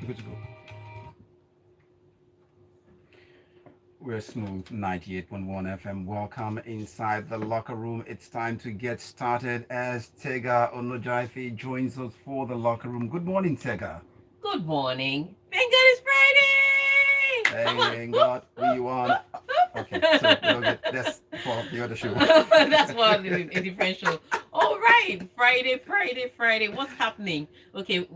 Good to go. We're smooth 98.1 FM. Welcome inside the locker room. It's time to get started as Tega Onojiafe joins us for the locker room. Good morning, Tega. Good morning. Thank God it's Friday. Come on. Thank God we won. Okay, so we don't get that's for the other show. That's what a different show. All right, Friday. What's happening? Okay,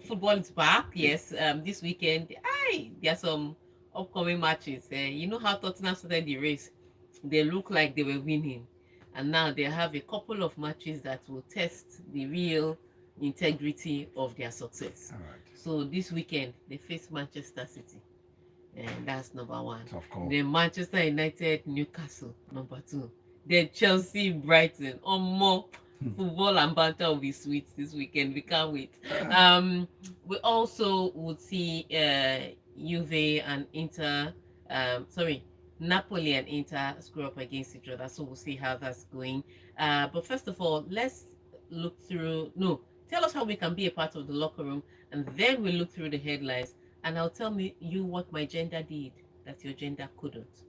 football is back. Yes, this weekend. There are some upcoming matches. You know how Tottenham started the race? They look like they were winning, and now they have a couple of matches that will test the real integrity of their success. All right. So this weekend they face Manchester City, and that's number one. Tough call. Then Manchester United, Newcastle, number two. Then Chelsea, Brighton. More football and banter will be sweet this weekend. We can't wait. We also would see Juve and Inter. Napoli and Inter screw up against each other. So we'll see how that's going. But first of all, let's look through. No, tell us how we can be a part of the locker room, and then we look through the headlines, and I'll tell you what my gender did that your gender couldn't.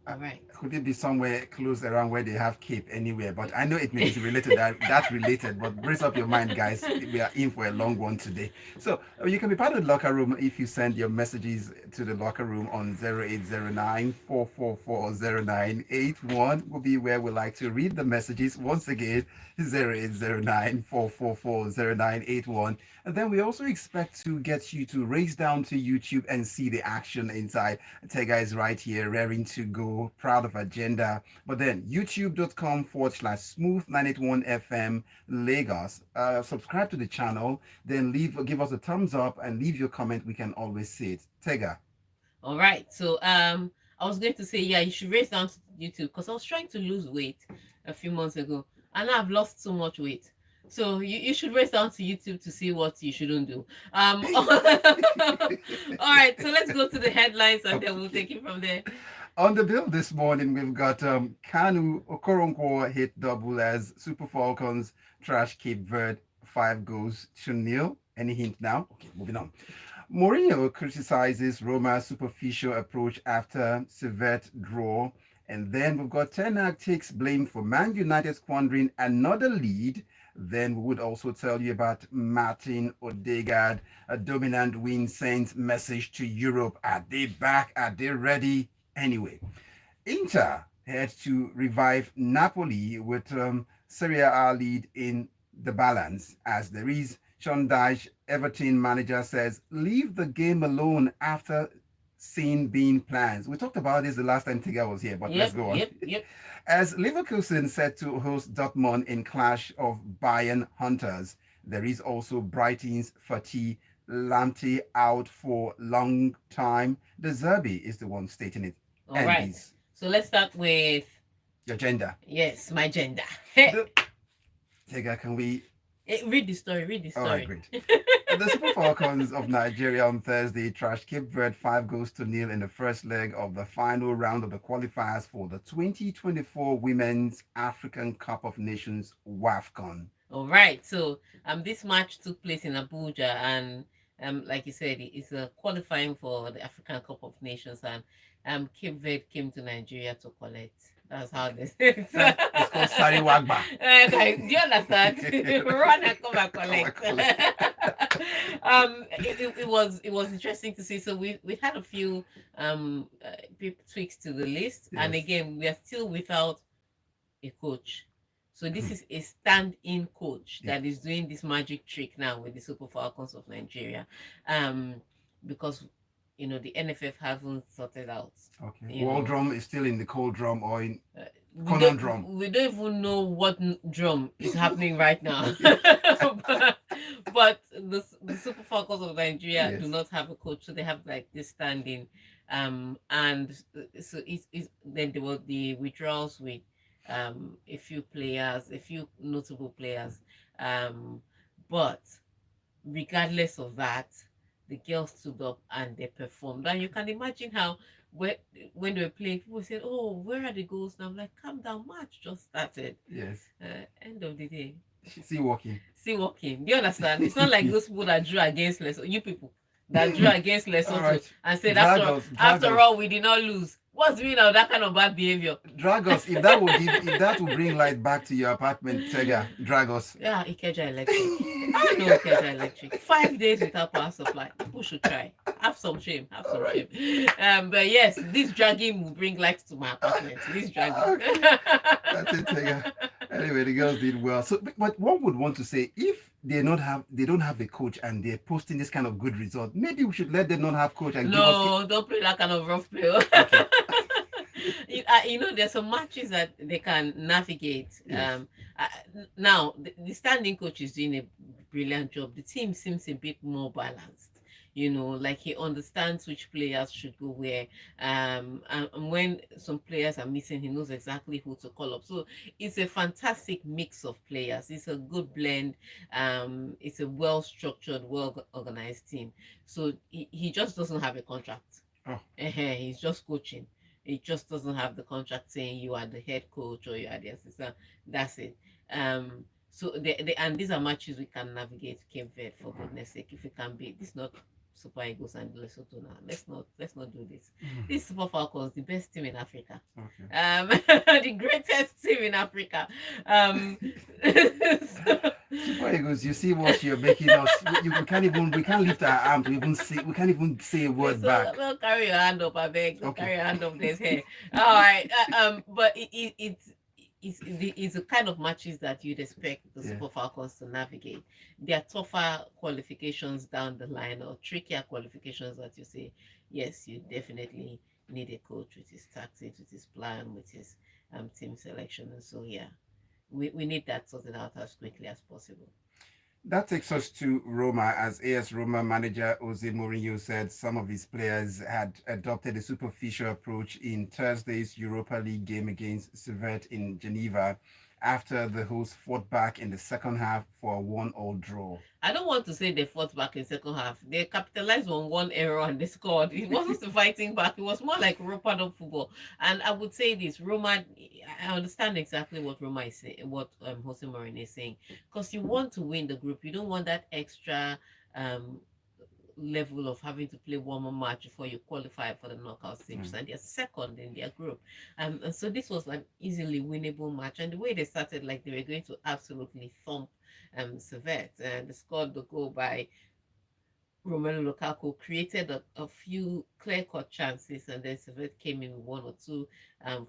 All right. Could it be somewhere close around where they have Cape anywhere? But I know it may be related. That's related. But brace up your mind, guys. We are in for a long one today. So you can be part of the locker room if you send your messages to the locker room on 0809 444 will be where we like to read the messages. Once again, 0809 444 And then we also expect to get you to race down to YouTube and see the action inside. Tega is right here, raring to go, proud of agenda. But then youtube.com/smooth981fm Lagos. Subscribe to the channel, then give us a thumbs up and leave your comment. We can always see it. Tega. All right. So I was going to say, yeah, you should race down to YouTube because I was trying to lose weight a few months ago, and I've lost so much weight. So you should race down to YouTube to see what you shouldn't do. All right, so let's go to the headlines and then we'll take it from there. On the bill this morning, we've got Kanu Okoronkwo hit double as Super Falcons trash Cape Verde 5-0. Any hint now? Okay, moving on. Mourinho criticises Roma's superficial approach after Servette draw. And then we've got Ten Hag takes blame for Man United squandering another lead. Then we would also tell you about Martin Odegaard, a dominant win sends message to Europe. Are they back? Are they ready? Anyway, Inter had to revive Napoli with Serie A lead in the balance as there is. Sean Dyche, Everton manager, says leave the game alone after seeing being plans. We talked about this the last time Tega was here, but let's go on. Yep. As Leverkusen set to host Dortmund in clash of Bayern hunters, there is also Brighton's Fatih Lamptey out for long time. The Zerbi is the one stating it. All right. So let's start with your gender. Yes, my gender. Tega, can we read the story? All right, great. The Super Falcons of Nigeria on Thursday trashed Cape Verde 5-0 in the first leg of the final round of the qualifiers for the 2024 Women's African Cup of Nations WAFCON. All right. So this match took place in Abuja, and like you said, it's a qualifying for the African Cup of Nations, and Cape Verde came to Nigeria to collect. That's how this is. It's called Sari Wagba. Okay, do you understand? Run and come and collect. It was interesting to see. So we had a few tweaks to the list, yes. And again, we are still without a coach. So this is a stand-in coach that is doing this magic trick now with the Super Falcons of Nigeria, because the NFF haven't sorted out. Okay. World drum is still in the cold drum or in drum. We don't even know what drum is happening right now. but the Super Falcons of Nigeria do not have a coach, so they have like this standing. And so it's then there were the withdrawals with a few notable players. But regardless of that, the girls stood up and they performed. And you can imagine how when they were playing, people said, "Oh, where are the goals?" And I'm like, "Calm down, match just started." Yes. End of the day. See walking. Do you understand? It's not like those people that drew against you people. that drew against All Lesotho right. and said, Drag us, drag after us, all, we did not lose. What's the meaning of that kind of bad behavior? drag us. If that will bring light back to your apartment, Tega, drag us. Yeah, Ikeja Electric. I know Ikeja Electric. 5 days without power supply. People should try. Have some shame. Have All some right. shame. But yes, this dragging will bring light to my apartment. This dragging. Okay. That's it, Tega. Anyway, the girls did well. So, but one would want to say, if they don't have a coach and they're posting this kind of good result, maybe we should let them not have coach and give us. No, don't play that kind of rough play. Okay. There's some matches that they can navigate. Yes. Uh, Now the standing coach is doing a brilliant job. The team seems a bit more balanced. Like he understands which players should go where. And when some players are missing, he knows exactly who to call up. So it's a fantastic mix of players. It's a good blend. It's a well structured, well organized team. So he just doesn't have a contract. Oh. He's just coaching. He just doesn't have the contract saying you are the head coach or you are the assistant. That's it. So and these are matches we can navigate Cape Verde, for goodness sake. If we can be this, not Super Eagles and Lesotho now. Let's not do this. This Super Falcons, the best team in Africa. Okay. The greatest team in Africa. So, Super Eagles, you see what you're making us. We can't lift our arm to even say. We can't even say a word back. Don't carry your hand up, I beg. Don't Okay. carry your hand up. There's hair. All right. But it's the kind of matches that you'd expect the Yeah. Super Falcons to navigate. There are tougher qualifications down the line or trickier qualifications that you say, yes, you definitely need a coach with his tactics, with his plan, with his team selection. And so, yeah, we need that sorted out as quickly as possible. That takes us to Roma, as AS Roma manager Jose Mourinho said some of his players had adopted a superficial approach in Thursday's Europa League game against Servette in Geneva after the hosts fought back in the second half for a 1-all draw. I don't want to say they fought back in second half. They capitalized on one error and they scored. It wasn't fighting back. It was more like ropered up football. And I would say this, Roma, I understand exactly what Roma is saying, what Jose Mourinho is saying. Because you want to win the group. You don't want that extra level of having to play one more match before you qualify for the knockout stages, and they're second in their group. And so this was an easily winnable match. And the way they started, like they were going to absolutely thump Servette, and they scored the goal by Romelu Lukaku, created a few clear-cut chances, and then Servette came in with one or two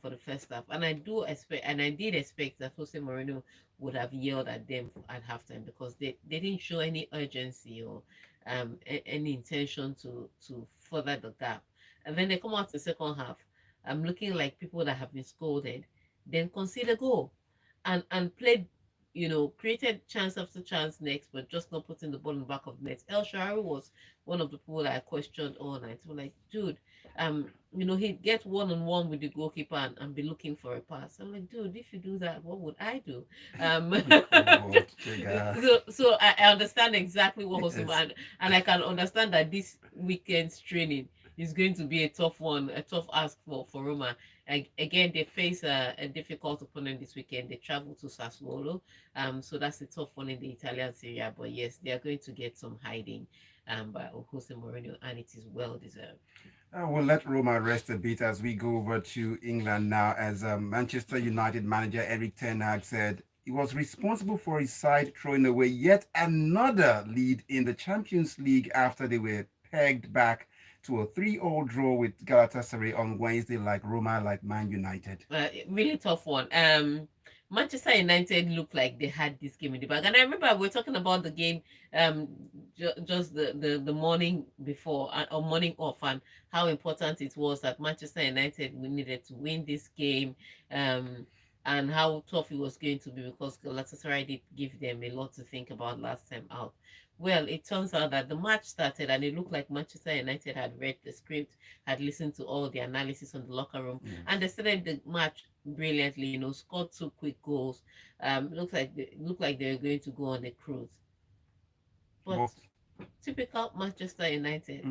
for the first half. And I did expect that Jose Mourinho would have yelled at them at halftime, because they didn't show any urgency or any intention to further the gap. And then they come out the second half, looking like people that have been scolded, then concede a goal and played, created chance after chance next, but just not putting the ball in the back of the net. El Shaarawy was one of the people that I questioned all night. So like, dude, he'd get one-on-one with the goalkeeper and be looking for a pass. I'm like, dude, if you do that, what would I do? So I understand exactly what was and I can understand that this weekend's training is going to be a tough one, a tough ask for Roma. Again, they face a difficult opponent this weekend. They travel to Sassuolo, so that's a tough one in the Italian Serie A. But yes, they are going to get some hiding by Jose Mourinho, and it is well deserved. We'll let Roma rest a bit as we go over to England now, as Manchester United manager Eric Ten Hag said he was responsible for his side throwing away yet another lead in the Champions League after they were pegged back to a 3-all draw with Galatasaray on Wednesday, like Roma, like Man United. Really tough one. Manchester United looked like they had this game in the bag. And I remember we were talking about the game just the morning before, or morning off, and how important it was that Manchester United we needed to win this game, and how tough it was going to be, because Galatasaray did give them a lot to think about last time out. Well, it turns out that the match started and it looked like Manchester United had read the script, had listened to all the analysis on the locker room, and they started the match brilliantly, scored 2 quick goals. Looked like they were going to go on a cruise. But typical Manchester United.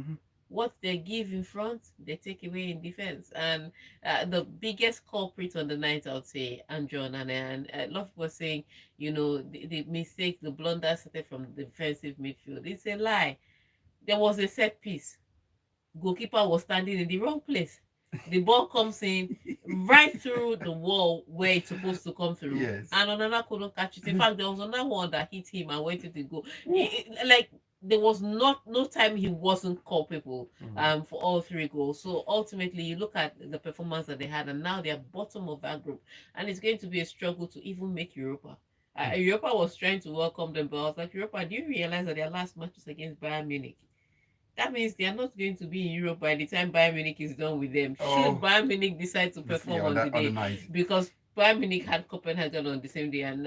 What they give in front, they take away in defense. And the biggest culprit on the night, I would say, Andrew Onana. And a lot of people saying, the mistake, the blunder started from the defensive midfield. It's a lie. there was a set piece. Goalkeeper was standing in the wrong place. The ball comes in right through the wall where it's supposed to come through, Yes. and another couldn't catch it. In fact, there was another one that hit him and went into the goal. Oof. Like there was not no time he wasn't culpable Mhm. for all three goals. So ultimately, you look at the performance that they had, and now they're bottom of that group, and it's going to be a struggle to even make Europa. Europa was trying to welcome them, but I was like, Europa, do you realize that their last match is against Bayern Munich? That means they are not going to be in Europe by the time Bayern Munich is done with them. Should Oh, Bayern Munich decide to this, perform yeah, on the on the day, night. because Bayern Munich had Copenhagen on the same day and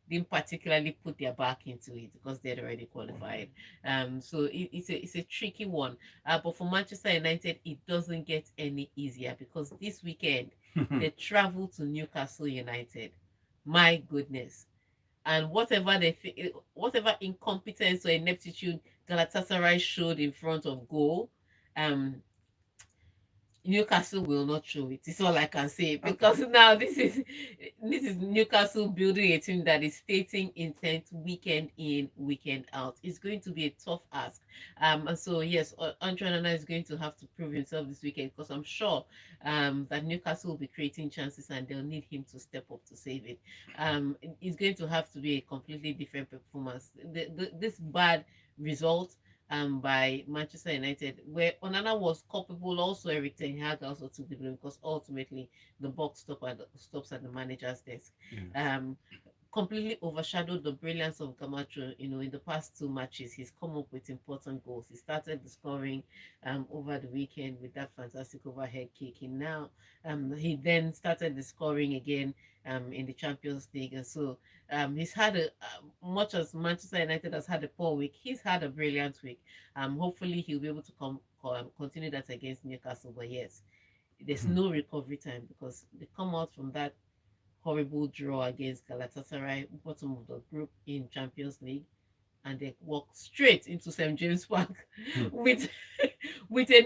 didn't particularly put their back into it because they'd already qualified. So it's a tricky one. But for Manchester United, it doesn't get any easier because this weekend they travel to Newcastle United. My goodness, and whatever incompetence or ineptitude Galatasaray showed in front of goal, um, Newcastle will not show it. It's all I can say because now this is Newcastle building a team that is stating intent weekend in, weekend out. It's going to be a tough ask. And so yes, Andre Onana is going to have to prove himself this weekend because I'm sure that Newcastle will be creating chances and they'll need him to step up to save it. It's going to have to be a completely different performance. This bad result by Manchester United, where Onana was culpable. Also, Eric Ten Hag also took the blame because ultimately the box stops at the manager's desk. Yes. Completely overshadowed the brilliance of Camacho. In the past two matches, he's come up with important goals. He started the scoring over the weekend with that fantastic overhead kick. And now he then started the scoring again in the Champions League. And so he's had much as Manchester United has had a poor week, he's had a brilliant week. Hopefully he'll be able to continue that against Newcastle. But yes, there's no recovery time because they come out from that horrible draw against Galatasaray, bottom of the group in Champions League, and they walk straight into St James Park with with a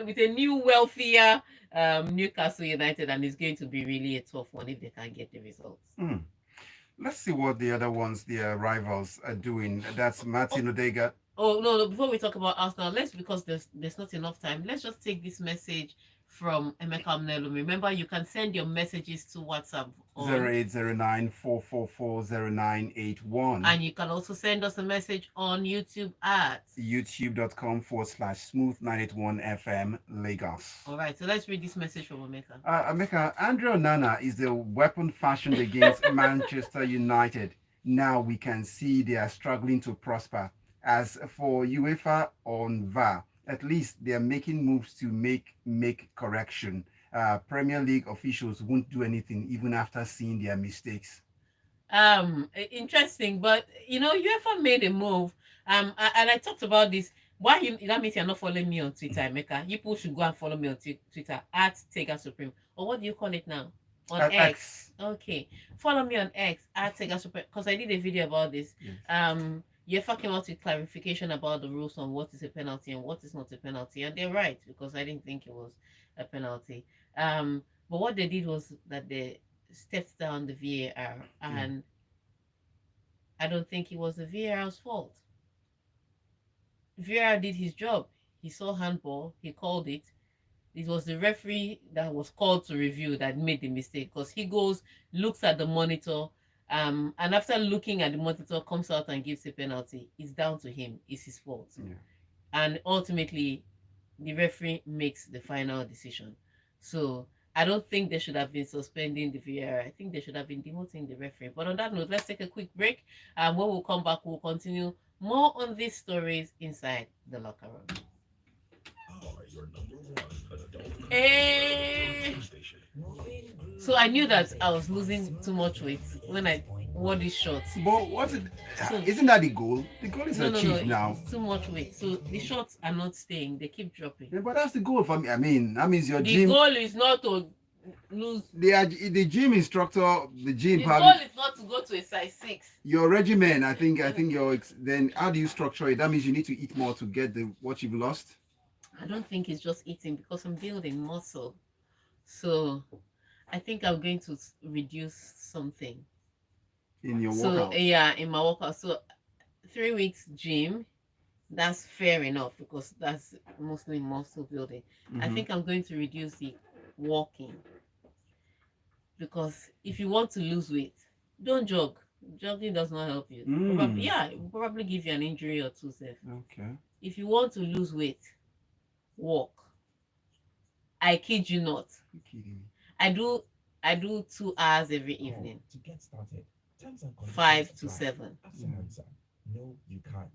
with a new wealthier Newcastle United, and it's going to be really a tough one if they can't get the results. Hmm. Let's see what the other ones, their rivals, are doing. That's Martin Odegaard. Oh no! Before we talk about Arsenal, let's, because there's not enough time. Let's just take this message from Emeka Mnelu. Remember, you can send your messages to WhatsApp on 0809 and you can also send us a message on YouTube at youtube.com/smooth981 FM Lagos. All right, so let's read this message from Emeka. Emeka, Andre Onana is the weapon fashioned against Manchester United. Now we can see they are struggling to prosper. As for UEFA on VAR, at least they are making moves to make correction. Premier League officials won't do anything even after seeing their mistakes. Interesting, but UEFA made a move. And I talked about this. That means you're not following me on Twitter, Emeka. You people should go and follow me on Twitter at Tega Supreme, or what do you call it now? On X. Okay, follow me on X at Tega Supreme because I did a video about this. Yes. UEFA came out with clarification about the rules on what is a penalty and what is not a penalty, and they're right because I didn't think it was a penalty. But what they did was that they stepped down the VAR, and I don't think it was the VAR's fault. VAR did his job. He saw handball, he called it. It was the referee that was called to review that made the mistake because he goes, looks at the monitor, and after looking at the monitor, comes out and gives a penalty. It's down to him. It's his fault. Yeah. And ultimately, the referee makes the final decision. So I don't think they should have been suspending the VAR. I think they should have been demoting the referee. But on that note, let's take a quick break. And when we'll come back, we'll continue more on these stories inside the locker room. So I knew that I was losing too much weight when I wore these shorts. But isn't that the goal? The goal is achieved now. It's too much weight. So the shorts are not staying. They keep dropping. Yeah, but that's the goal for me. I mean, that means your The gym. goal is not to lose. The gym instructor, the gym. The goal is not to go to a size 6. Your regimen, I think then how do you structure it? That means you need to eat more to get what you've lost. I don't think it's just eating because I'm building muscle. So I think I'm going to reduce something in your workout. So yeah, in my workout. So 3 weeks gym, that's fair enough because that's mostly muscle building. I Mm-hmm. think I'm going to reduce the walking because if you want to lose weight, don't jog. Jogging does not help you. Probably, Mm. yeah, it will probably give you an injury or two. Safe. Okay. If you want to lose weight, walk. I kid you not. You kidding me? I do I do 2 hours every evening. To get started, terms and conditions 5 to 7. Yeah. No, you can't.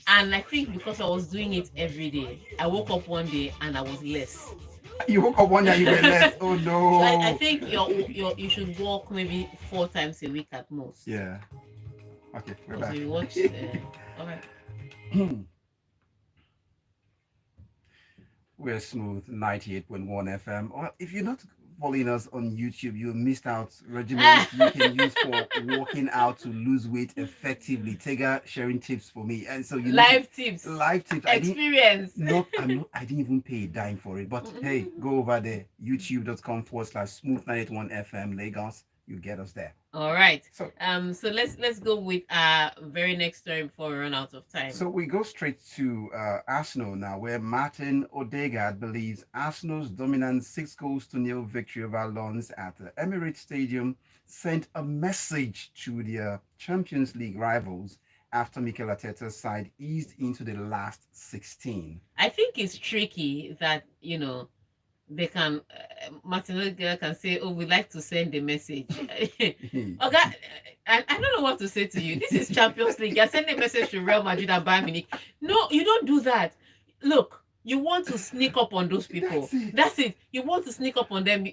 And I think because I was doing it every day, I woke up one day and I was less. You woke up one day and you were less. Oh So I no. think you should walk maybe 4 times a week at most. Yeah. Okay, we're Also, back. you watch. Okay. We're smooth 98.1 FM. Or if you're not following us on YouTube, you missed out regimens you can use for working out to lose weight effectively. Tega sharing tips for me. And so you need Live tips. live tips. Experience. I didn't even pay a dime for it. But hey, go over there, youtube.com/smooth981 FM Lagos. You get us there. All right. So So let's go with our very next story before we run out of time. So we go straight to Arsenal now, where Martin Odegaard believes Arsenal's dominant 6-0 victory over Lens at the Emirates Stadium sent a message to their Champions League rivals after Mikel Arteta's side eased into the last 16. I think it's tricky that they can Martin Odegaard can say, "Oh, we like to send a message." Okay, I don't know what to say to you. This is Champions League. You're sending a message to Real Madrid and Bayern Munich. No, you don't do that. Look, you want to sneak up on those people. That's it. You want to sneak up on them.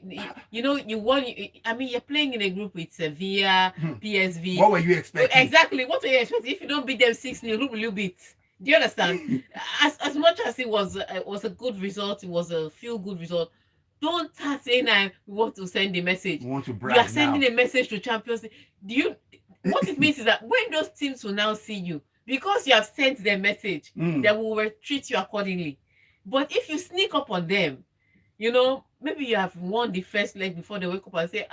You want. I mean, you're playing in a group with Sevilla, PSV. What were you expecting? Exactly. What were you expecting? If you don't beat them 6-0, who will you beat? Do you understand? As much as it was a good result, it was a feel good result. Don't start saying we want to send a message. You want to brag You are sending now. a message to Champions League. Do you? What it means is that when those teams will now see you, because you have sent their message, they will treat you accordingly. But if you sneak up on them, maybe you have won the first leg before they wake up and say,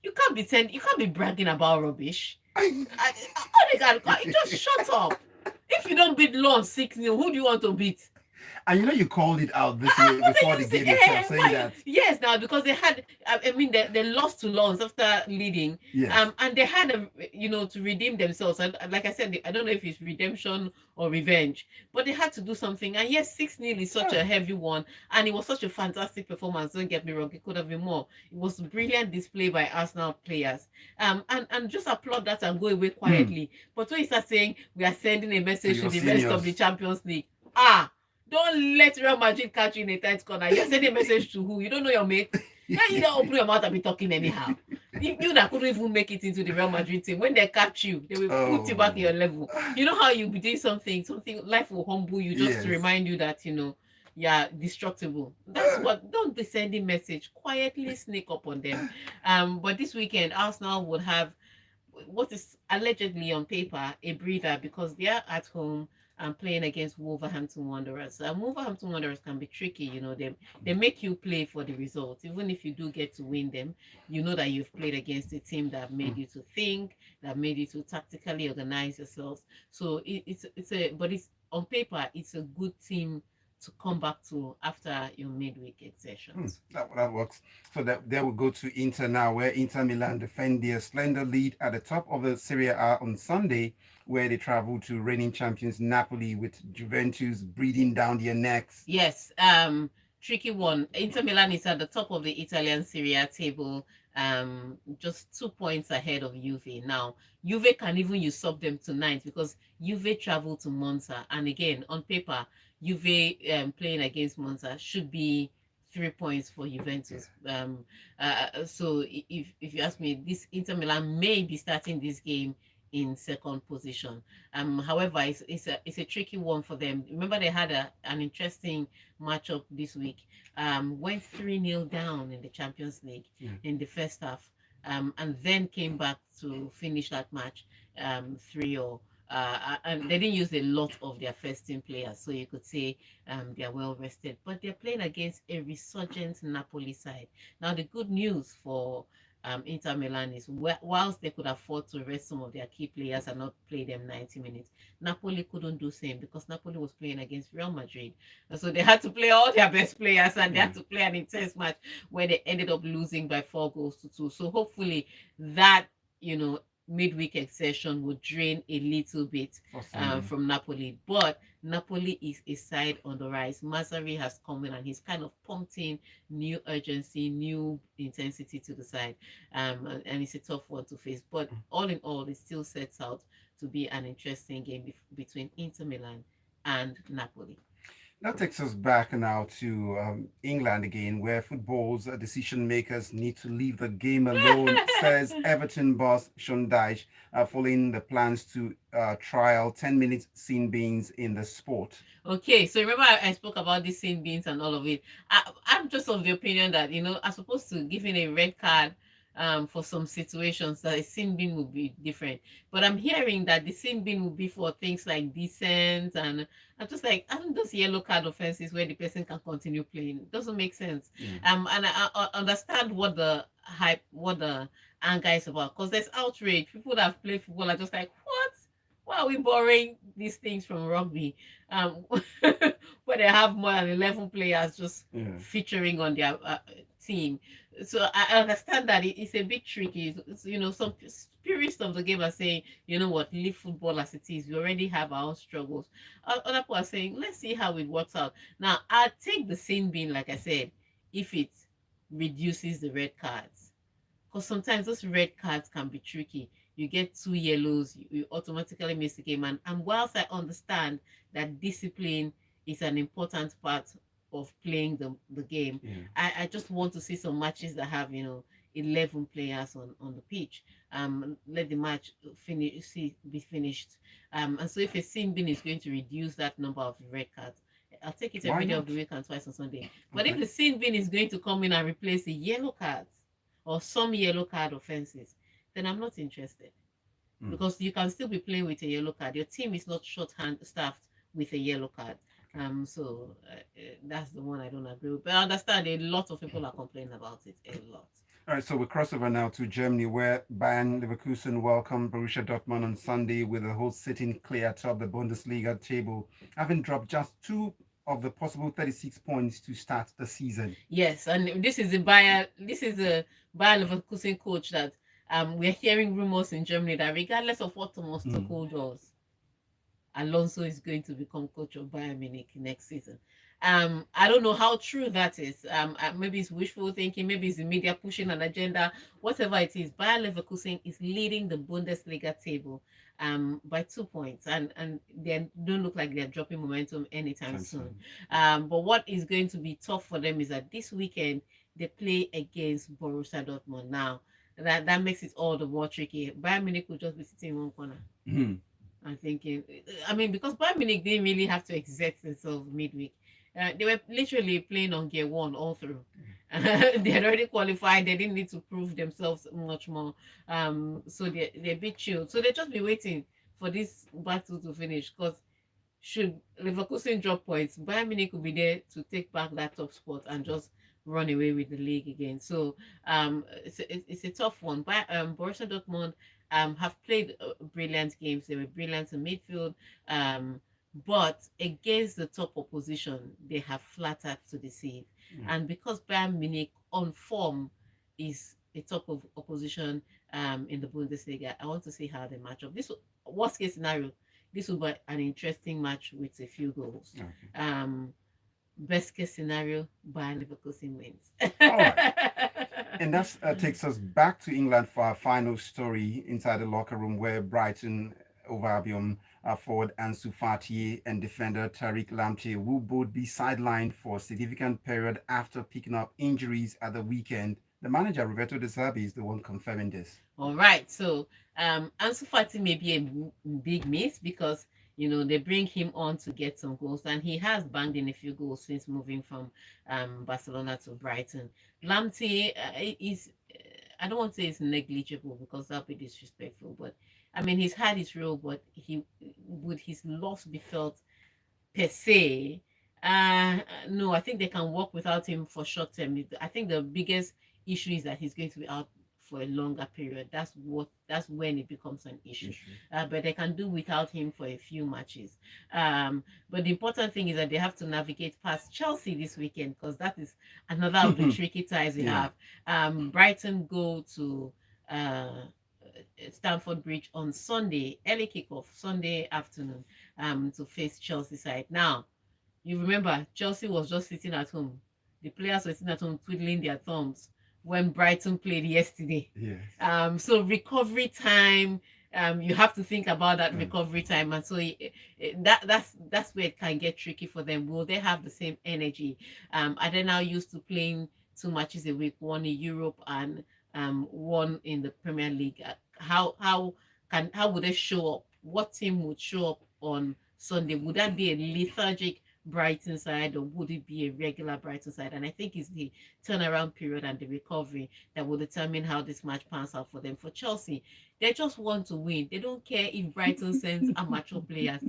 you can't be bragging about rubbish. Just shut up. If you don't beat Lens 6-0, who do you want to beat? And you called it out this way before the game itself, saying that. Yes, now because they had, they lost to Lens after leading. Yes. And they had, to redeem themselves. And like I said, I don't know if it's redemption or revenge, but they had to do something. And yes, 6-0 is such a heavy one. And it was such a fantastic performance. Don't get me wrong, it could have been more. It was a brilliant display by Arsenal players. And just applaud that and go away quietly. But when you start saying, we are sending a message to the rest of the Champions League, don't let Real Madrid catch you in a tight corner. You're sending a message to who? You don't know your mate. Yeah, you don't open your mouth and be talking anyhow. You that couldn't even make it into the Real Madrid team, when they catch you, they will put you back in your level. You know how you be doing something life will humble you just to remind you that you're destructible. That's what. Don't be sending message. Quietly sneak up on them. But this weekend Arsenal would have what is allegedly on paper a breather because they are at home and playing against Wolverhampton Wanderers. Wolverhampton Wanderers can be tricky, they make you play for the result. Even if you do get to win them, you know that you've played against a team that made you to think, that made you to tactically organize yourselves. So it's on paper, it's a good team to come back to after your midweek exertions. That works. So that they will go to Inter now, where Inter Milan defend their slender lead at the top of the Serie A on Sunday, where they travel to reigning champions Napoli, with Juventus breathing down their necks. Yes, tricky one. Inter Milan is at the top of the Italian Serie A table, just 2 points ahead of Juve. Now, Juve can even usurp them tonight because Juve travel to Monza, and again, on paper, Juve playing against Monza should be 3 points for Juventus. So if you ask me, this Inter Milan may be starting this game in second position. However, it's a tricky one for them. Remember, they had an interesting matchup this week. Went 3-0 down in the Champions League in the first half, and then came back to finish that match 3-0. And they didn't use a lot of their first team players, so you could say they are well rested. But they're playing against a resurgent Napoli side. Now, the good news for Inter Milan is whilst they could afford to rest some of their key players and not play them 90 minutes, Napoli couldn't do same because Napoli was playing against Real Madrid. And so they had to play all their best players and they Yeah. had to play an intense match where they ended up losing by 4 goals to 2. So hopefully that, midweek exertion would drain a little bit For Sunday. from Napoli. But Napoli is a side on the rise. Mazzari has come in and he's kind of pumped in new urgency, new intensity to the side. And it's a tough one to face. But all in all, it still sets out to be an interesting game between Inter Milan and Napoli. That takes us back now to England again, where football's decision makers need to leave the game alone, says Everton boss Sean Dyche, following the plans to trial 10 minutes sin beans in the sport. Okay, so remember I spoke about the sin beans and all of it. I'm just of the opinion that as opposed to giving a red card for some situations, that a sin bean would be different. But I'm hearing that the sin bean would be for things like dissent, and I'm just like, I don't those yellow card offenses where the person can continue playing. It doesn't make sense. And I understand what the hype, what the anger is about, because there's outrage. People that have played football are just like, what? Why are we borrowing these things from rugby? um, where they have more than 11 players just Yeah. featuring on their team. So I understand that it's a bit tricky. Some purists of the game are saying, you know what, leave football as it is. We already have our own struggles. Other people are saying, let's see how it works out. Now, I'll take the same being, like I said, if it reduces the red cards, because sometimes those red cards can be tricky. You get 2 yellows, you automatically miss the game. And whilst I understand that discipline is an important part of playing the game, Yeah. I just want to see some matches that have 11 players on the pitch. Let the match be finished. And so if a sin bin is going to reduce that number of red cards, I'll take it Why every day of not? the week and twice on Sunday. But if Okay. the sin bin is going to come in and replace the yellow cards or some yellow card offenses, then I'm not interested. Mm. Because you can still be playing with a yellow card. Your team is not shorthand staffed with a yellow card. That's the one I don't agree with. But I understand a lot of people are complaining about it. A lot. All right, so we cross over now to Germany, where Bayern Leverkusen welcomed Borussia Dortmund on Sunday with the whole sitting clear atop the Bundesliga table, having dropped just two of the possible 36 points to start the season. Yes, and this is a Bayer Leverkusen coach that we're hearing rumors in Germany that regardless of what Thomas Mm. Tuchel does, Alonso is going to become coach of Bayern Munich next season. I don't know how true that is. Maybe it's wishful thinking, maybe it's the media pushing an agenda, whatever it is. Bayer Leverkusen is leading the Bundesliga table by 2 points, and they don't look like they're dropping momentum anytime soon. But what is going to be tough for them is that this weekend they play against Borussia Dortmund. Now that makes it all the more tricky. Bayern Munich will just be sitting in one corner. Mm. I'm thinking, I mean, because Bayern Munich didn't really have to exert themselves midweek. They were literally playing on gear one all through. They had already qualified. They didn't need to prove themselves much more. So they're a bit chilled. So they just be waiting for this battle to finish. Because should Leverkusen drop points, Bayern Munich will be there to take back that top spot and just run away with the league again. So it's a tough one. But Borussia Dortmund have played brilliant games. They were brilliant in midfield. But against the top opposition, they have flattered to deceive. And because Bayern Munich on form is a top of opposition in the Bundesliga, I want to see how they match up. This worst case scenario, this will be an interesting match with a few goals. Okay. Best case scenario, Bayern Leverkusen wins. All right. And that takes us back to England for our final story inside the locker room, where Brighton over Albion forward Ansu Fati and defender Tariq Lamptey will both be sidelined for a significant period after picking up injuries at the weekend. The manager, Roberto De Zerbi, is the one confirming this. All right. So Ansu Fati may be a big miss because they bring him on to get some goals, and he has banged in a few goals since moving from Barcelona to Brighton. Lamptey is, I don't want to say it's negligible because that'll be disrespectful, but I mean he's had his role, but would his loss be felt per se? No, I think they can work without him for short term. I think the biggest issue is that he's going to be out for a longer period. That's when it becomes an issue. But they can do without him for a few matches. But the important thing is that they have to navigate past Chelsea this weekend, because that is another of the tricky ties we have. Brighton go to Stamford Bridge on Sunday, early kickoff, Sunday afternoon, to face Chelsea side. Now, you remember Chelsea was just sitting at home. The players were sitting at home twiddling their thumbs when Brighton played yesterday. Yes. So recovery time, you have to think about that recovery time, and so that's where it can get tricky for them. Will they have the same energy? Are they now used to playing 2 matches a week, one in Europe and one in the Premier League? How would they show up? What team would show up on Sunday? Would that be a lethargic Brighton side, or would it be a regular Brighton side? And I think it's the turnaround period and the recovery that will determine how this match pans out for them. For Chelsea, they just want to win. They don't care if Brighton sends amateur players.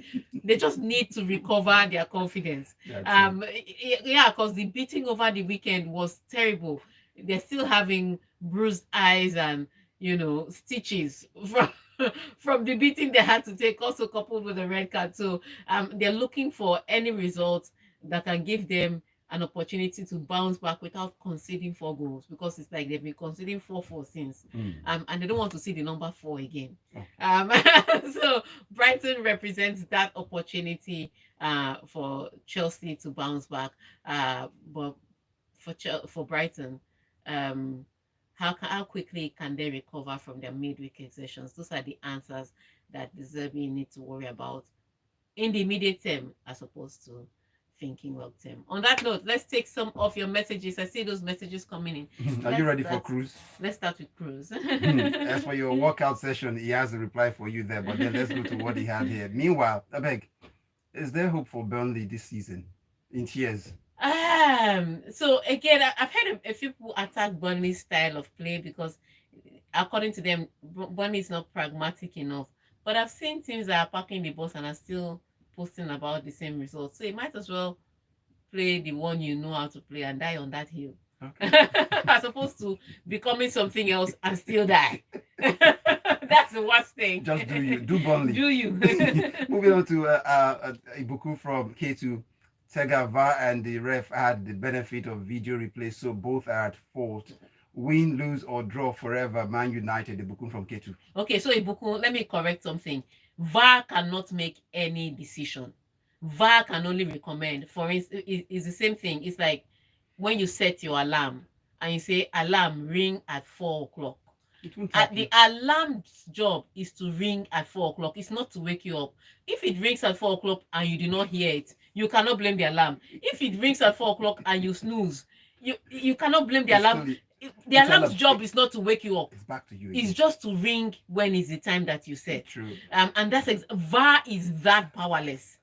They just need to recover their confidence. Because the beating over the weekend was terrible. They're still having bruised eyes and stitches from the beating they had to take, also coupled with a red card. So they're looking for any results that can give them an opportunity to bounce back without conceding 4 goals, because it's like they've been conceding 4 since, and they don't want to see the number 4 again. So Brighton represents that opportunity for Chelsea to bounce back. But for Brighton, how quickly can they recover from their midweek exertions? Those are the answers that deserve you need to worry about in the immediate term, as opposed to thinking long term. On that note, let's take some of your messages. I see those messages coming in. Are you ready for Cruz? Let's start with Cruz. As for your workout session, he has a reply for you there, but then let's go to what he had here. Meanwhile, I beg, is there hope for Burnley this season? In tears. So again, I've heard a few people attack Burnley's style of play because, according to them, Burnley is not pragmatic enough. But I've seen teams that are packing the bus and are still posting about the same results. So you might as well play the one you know how to play and die on that hill, as opposed to becoming something else and still die. That's the worst thing. Just do you. Do Burnley. Do you. Moving on to Ibuku from K2. Tega, VAR and the ref had the benefit of video replay, so both are at fault. Win, lose, or draw forever, Man United. Ibuku from K2. Okay, so Ibuku, let me correct something. VAR cannot make any decision. VAR can only recommend. For instance, it's the same thing. It's like when you set your alarm and you say, alarm, ring at 4 o'clock. The alarm's job is to ring at 4 o'clock. It's not to wake you up. If it rings at 4 o'clock and you do not hear it, you cannot blame the alarm. If it rings at 4 o'clock and you snooze, you cannot blame the alarm. The alarm's job is not to wake you up. It's back to you. It's just to ring when is the time that you set. True. And that's VAR is that powerless.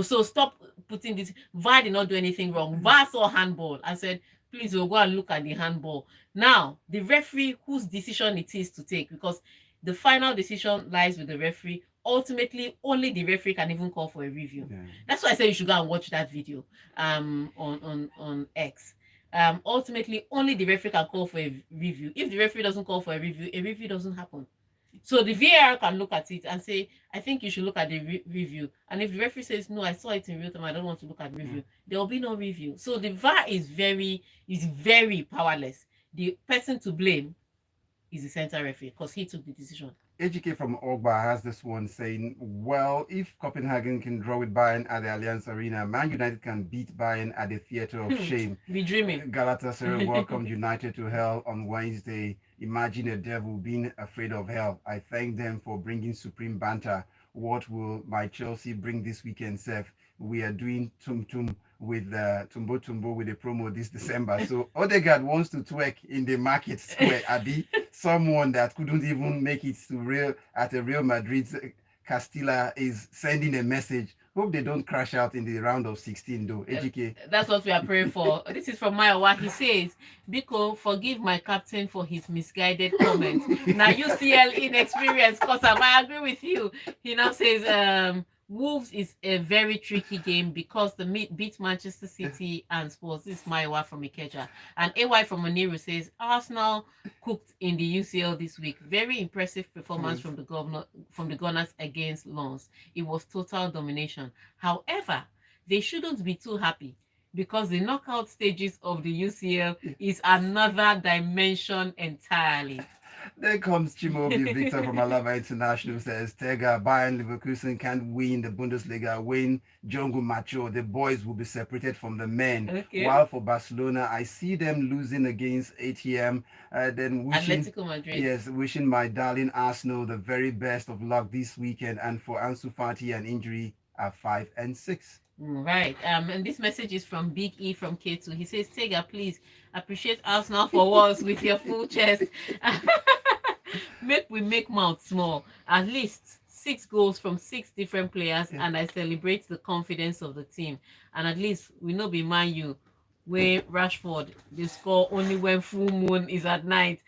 So stop putting this. VAR did not do anything wrong. VAR saw handball and said, please, we'll go and look at the handball. Now, the referee, whose decision it is to take, because the final decision lies with the referee. Ultimately, only the referee can even call for a review. That's why I say you should go and watch that video on X. Ultimately, only the referee can call for a review. If the referee doesn't call for a review doesn't happen. So the VAR can look at it and say, I think you should look at the review. And if the referee says, no, I saw it in real time, I don't want to look at the review, there will be no review. So the VAR is very powerless. The person to blame is the center referee because he took the decision. AGK from Ogba has this one saying, well, if Copenhagen can draw with Bayern at the Allianz Arena, Man United can beat Bayern at the Theatre of Shame. Be dreaming. Galatasaray welcomed United to hell on Wednesday. Imagine a devil being afraid of hell. I thank them for bringing supreme banter. What will my Chelsea bring this weekend, Seth? We are doing tum with Tumbo with a promo this December. So Odegaard wants to twerk in the market square. Abi, someone that couldn't even make it to Real Madrid, Castilla is sending a message. Hope they don't crash out in the round of 16 though. AGK. That's what we are praying for. This is from Mayowa. He says, Biko, forgive my captain for his misguided comments. Now UCL inexperience, because I agree with you. He now says, Wolves is a very tricky game because the beat Manchester City and Spurs. This is Maiwa from Ikeja. And AY from Oniru says Arsenal cooked in the UCL this week. Very impressive performance from the Gunners against Lens. It was total domination. However, they shouldn't be too happy because the knockout stages of the UCL is another dimension entirely. There comes Chimobi Victor from Alaba International says Tega, Bayern Leverkusen can't win the Bundesliga, win Jungle Macho. The boys will be separated from the men. Okay. While for Barcelona, I see them losing against ATM. Then wishing, Atletico Madrid. yes, wishing my darling Arsenal the very best of luck this weekend. And for Ansu Fati, an injury at 5 and 6. Right. And this message is from Big E from K2. He says, Tega, please appreciate Arsenal for once with your full chest. make mouth small. At least 6 goals from 6 different players, and I celebrate the confidence of the team. And at least we know be Man U where Rashford they score only when full moon is at night.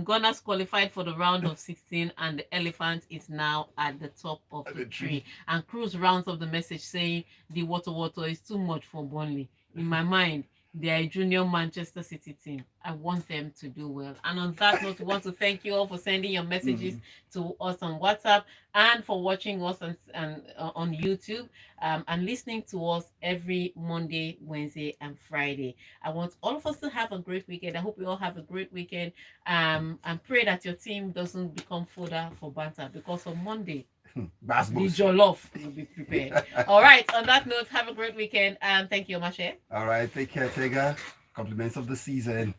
Gunners qualified for the round of 16, and the elephant is now at the top of the tree. And Cruz rounds up the message saying the water is too much for Burnley. In my mind, they are a junior Manchester City team. I want them to do well. And on that note, we want to thank you all for sending your messages to us on WhatsApp and for watching us on YouTube and listening to us every Monday, Wednesday, and Friday. I want all of us to have a great weekend. I hope you all have a great weekend and pray that your team doesn't become fodder for banter because on Monday, the jollof will be prepared. All right. On that note, have a great weekend and thank you, Mashe. All right. Take care, Tega. Compliments of the season.